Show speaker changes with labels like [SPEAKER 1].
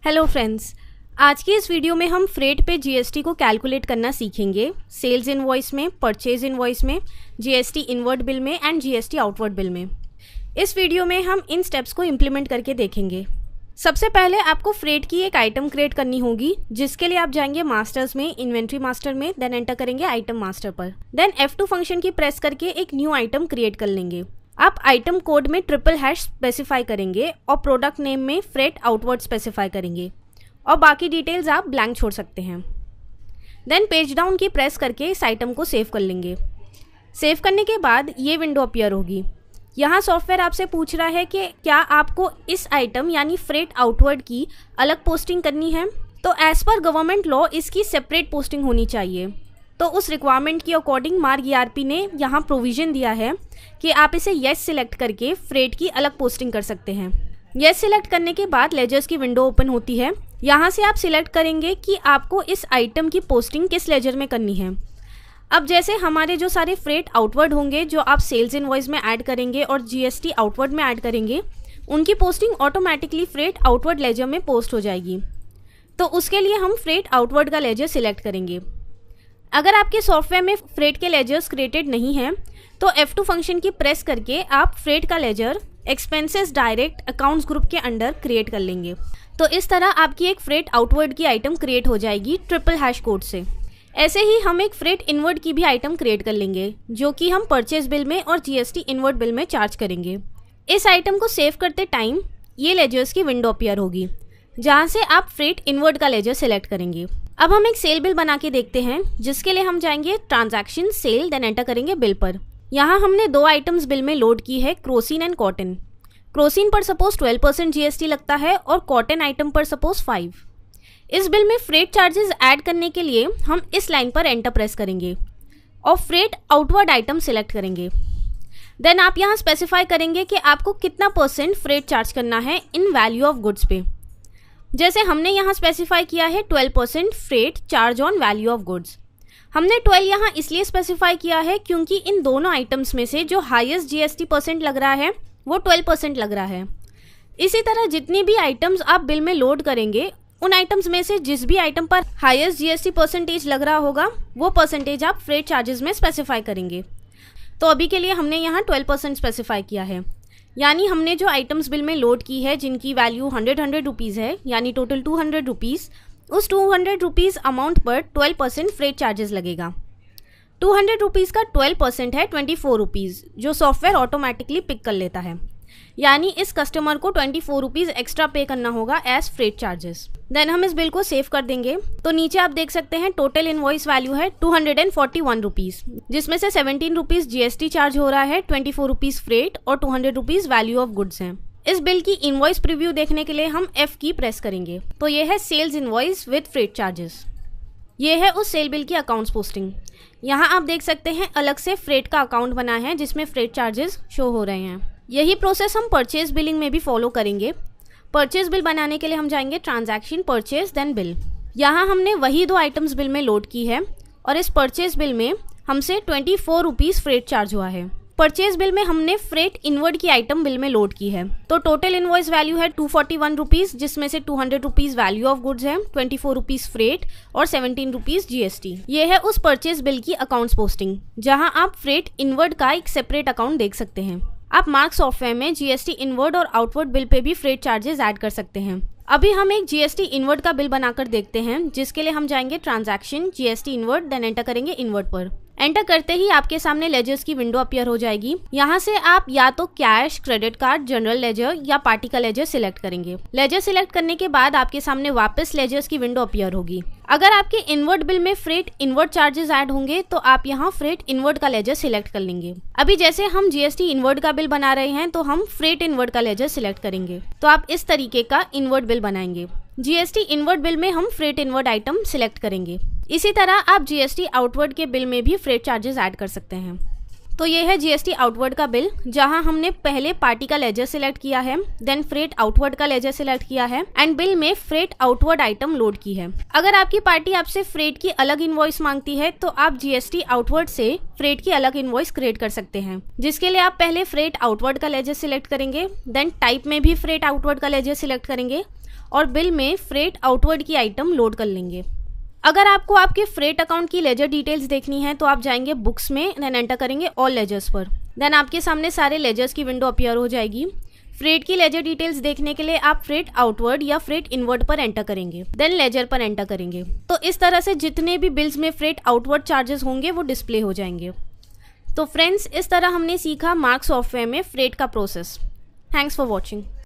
[SPEAKER 1] Hello friends, आज की इस वीडियो में हम फ्रेट पे जीएसटी को कैलकुलेट करना सीखेंगे। सेल्स इनवॉइस में, परचेज इनवॉइस में, जीएसटी इनवर्ड बिल में एंड जीएसटी आउटवर्ड बिल में। इस वीडियो में हम इन स्टेप्स को इम्प्लीमेंट करके देखेंगे। सबसे पहले आपको फ्रेट की एक आइटम क्रिएट करनी होगी, जिसके लिए आप जाएंगे मास्टर्स में, इन्वेंट्री मास्टर में, देन एंटर करेंगे आइटम मास्टर पर। देन F2 फंक्शन की प्रेस करके एक न्यू आइटम क्रिएट कर लेंगे। आप आइटम कोड में ## स्पेसिफाई करेंगे और प्रोडक्ट नेम में फ्रेट आउटवर्ड स्पेसिफाई करेंगे और बाकी डिटेल्स आप ब्लैंक छोड़ सकते हैं। देन पेज डाउन की प्रेस करके इस आइटम को सेव कर लेंगे। सेव करने के बाद ये विंडो अपीयर होगी। यहाँ सॉफ्टवेयर आपसे पूछ रहा है कि क्या आपको इस आइटम यानी फ्रेट आउटवर्ड की अलग पोस्टिंग करनी है। तो एज पर गवर्नमेंट लॉ इसकी सेपरेट पोस्टिंग होनी चाहिए। तो उस रिक्वायरमेंट की अकॉर्डिंग मार्क ERP ने यहाँ प्रोविज़न दिया है कि आप इसे येस सिलेक्ट करके फ्रेट की अलग पोस्टिंग कर सकते हैं। येस सिलेक्ट करने के बाद लेजर्स की विंडो ओपन होती है। यहाँ से आप सिलेक्ट करेंगे कि आपको इस आइटम की पोस्टिंग किस लेजर में करनी है। अब जैसे हमारे जो सारे फ्रेट आउटवर्ड होंगे जो आप सेल्स इनवॉइस में ऐड करेंगे और जीएसटी आउटवर्ड में ऐड करेंगे, उनकी posting automatically freight outward ledger में पोस्ट हो जाएगी। तो उसके लिए हम फ्रेट आउटवर्ड का लेजर सिलेक्ट करेंगे। अगर आपके सॉफ्टवेयर में फ्रेट के लेजर्स क्रिएटेड नहीं हैं तो F2 फंक्शन की प्रेस करके आप फ्रेट का ledger expenses direct accounts group के अंडर क्रिएट कर लेंगे। तो इस तरह आपकी एक फ्रेट आउटवर्ड की आइटम क्रिएट हो जाएगी ## कोड से। ऐसे ही हम एक फ्रेट इनवर्ड की भी आइटम क्रिएट कर लेंगे, जो कि हम परचेज बिल में और जीएसटी इनवर्ड बिल में चार्ज करेंगे। इस आइटम को सेव करते टाइम ये लेजर्स की विंडो अपीयर होगी, जहाँ से आप फ्रेट इनवर्ड का लेजर सेलेक्ट करेंगे। अब हम एक सेल बिल बना के देखते हैं, जिसके लिए हम जाएंगे ट्रांजैक्शन सेल, देन एंटर करेंगे बिल पर। यहाँ हमने 2 आइटम्स बिल में लोड की है, क्रोसिन एंड कॉटन। क्रोसिन पर सपोज 12% जीएसटी लगता है और कॉटन आइटम पर सपोज 5। इस बिल में फ्रेट चार्जेस ऐड करने के लिए हम इस लाइन पर एंटर प्रेस करेंगे और फ्रेट आउटवर्ड आइटम सिलेक्ट करेंगे। देन आप यहाँ स्पेसिफाई करेंगे कि आपको कितना % फ्रेट चार्ज करना है इन वैल्यू ऑफ गुड्स पे। जैसे हमने यहाँ स्पेसिफाई किया है 12% freight charge on value of goods. हमने 12 यहाँ इसलिए स्पेसिफाई किया है क्योंकि इन दोनों आइटम्स में से जो हाईएस्ट जीएसटी % लग रहा है वो 12% लग रहा है। इसी तरह जितनी भी आइटम्स आप बिल में लोड करेंगे, उन आइटम्स में से जिस भी आइटम पर हाईएस्ट जीएसटी % लग रहा होगा वो % आप फ्रेट चार्जेस में स्पेसिफाई करेंगे। तो अभी के लिए हमने यहाँ 12% स्पेसिफाई किया है, यानी हमने जो आइटम्स बिल में लोड की है जिनकी वैल्यू 100 रुपीज़ है, यानी टोटल 200 रुपीज़, उस 200 रुपीज़ अमाउंट पर 12% फ्रेट चार्जेस लगेगा। 200 रुपीज़ का 12% है 24 रुपीज़, जो सॉफ्टवेयर ऑटोमेटिकली पिक कर लेता है। यानी इस कस्टमर को 24 रुपीज़ एक्स्ट्रा पे करना होगा एज फ्रेट चार्जेस। देन हम इस बिल को सेव कर देंगे। तो नीचे आप देख सकते हैं टोटल इनवॉइस वैल्यू है 241 रुपीज़, जिसमें से 17 रुपीज़ जीएसटी चार्ज हो रहा है, 24 रुपीज़ फ्रेट और 200 रुपीज़ वैल्यू ऑफ गुड्स हैं। इस बिल की इनवॉइस प्रीव्यू देखने के लिए हम F की प्रेस करेंगे। तो ये है sales invoice with freight charges. ये है उस सेल बिल की अकाउंट्स पोस्टिंग। यहाँ आप देख सकते हैं अलग से फ्रेट का अकाउंट बना है जिसमें फ्रेट चार्जेस शो हो रहे हैं। यही प्रोसेस हम परचेज बिलिंग में भी फॉलो करेंगे। परचेज बिल बनाने के लिए हम जाएंगे ट्रांजैक्शन, परचेज, देन बिल। यहाँ हमने वही 2 आइटम्स बिल में लोड की है और इस परचेज बिल में हमसे 24 रुपीज़ फ्रेट चार्ज हुआ है। परचेज बिल में हमने फ्रेट इनवर्ड की आइटम बिल में लोड की है। तो टोटल इनवॉइस वैल्यू है 241 रुपीज़, जिसमें से 200 रुपीज़ वैल्यू ऑफ गुड्स है, 24 रुपीज़ फ्रेट और 17 रुपीज़ जीएसटी। ये है उस परचेज बिल की अकाउंट्स पोस्टिंग, जहां आप फ्रेट इनवर्ड का एक सेपरेट अकाउंट देख सकते हैं। आप मार्क सॉफ्टवेयर में जीएसटी इनवर्ड और आउटवर्ड बिल पे भी फ्रेट चार्जेस ऐड कर सकते हैं। अभी हम एक जीएसटी इनवर्ड का बिल बनाकर देखते हैं, जिसके लिए हम जाएंगे transaction, GST inward, then enter करेंगे इनवर्ड पर। एंटर करते ही आपके सामने लेजर्स की विंडो अपीयर हो जाएगी। यहाँ से आप या तो cash, credit card, general ledger या पार्टी का लेजर सिलेक्ट करेंगे। लेजर सिलेक्ट करने के बाद आपके सामने वापस लेजर्स की विंडो अपीयर होगी। अगर आपके इनवर्ड बिल में फ्रेट इनवर्ड चार्जेस ऐड होंगे तो आप यहाँ फ्रेट इनवर्ड का लेजर सिलेक्ट कर लेंगे। अभी जैसे हम जीएसटी इनवर्ड का बिल बना रहे हैं तो हम फ्रेट इनवर्ड का लेजर सिलेक्ट करेंगे। तो आप इस तरीके का इनवर्ड बिल बनाएंगे। जीएसटी इनवर्ड बिल में हम फ्रेट इनवर्ड आइटम सिलेक्ट करेंगे। इसी तरह आप जीएसटी आउटवर्ड के बिल में भी फ्रेट चार्जेस ऐड कर सकते हैं। तो ये है जीएसटी आउटवर्ड का बिल, जहां हमने पहले पार्टी का लेजर सिलेक्ट किया है, देन फ्रेट आउटवर्ड का लेजर सिलेक्ट किया है एंड बिल में फ्रेट आउटवर्ड आइटम लोड की है। अगर आपकी पार्टी आपसे फ्रेट की अलग इनवॉइस मांगती है तो आप जीएसटी आउटवर्ड से फ्रेट की अलग इनवॉइस क्रिएट कर सकते हैं, जिसके लिए आप पहले फ्रेट आउटवर्ड का लेजर सिलेक्ट करेंगे, देन टाइप में भी फ्रेट आउटवर्ड का लेजर सिलेक्ट करेंगे और बिल में फ्रेट आउटवर्ड की आइटम लोड कर लेंगे। अगर आपको आपके फ्रेट अकाउंट की लेजर डिटेल्स देखनी है तो आप जाएंगे बुक्स में, देन एंटर करेंगे ऑल लेजर्स पर। देन आपके सामने सारे लेजर्स की विंडो अपीयर हो जाएगी। फ्रेट की लेजर डिटेल्स देखने के लिए आप फ्रेट आउटवर्ड या फ्रेट इनवर्ड पर एंटर करेंगे, देन लेजर पर एंटर करेंगे। तो इस तरह से जितने भी बिल्स में फ्रेट आउटवर्ड चार्जेस होंगे वो डिस्प्ले हो जाएंगे। तो फ्रेंड्स, इस तरह हमने सीखा मार्क सॉफ्टवेयर में फ्रेट का प्रोसेस। Thanks for watching.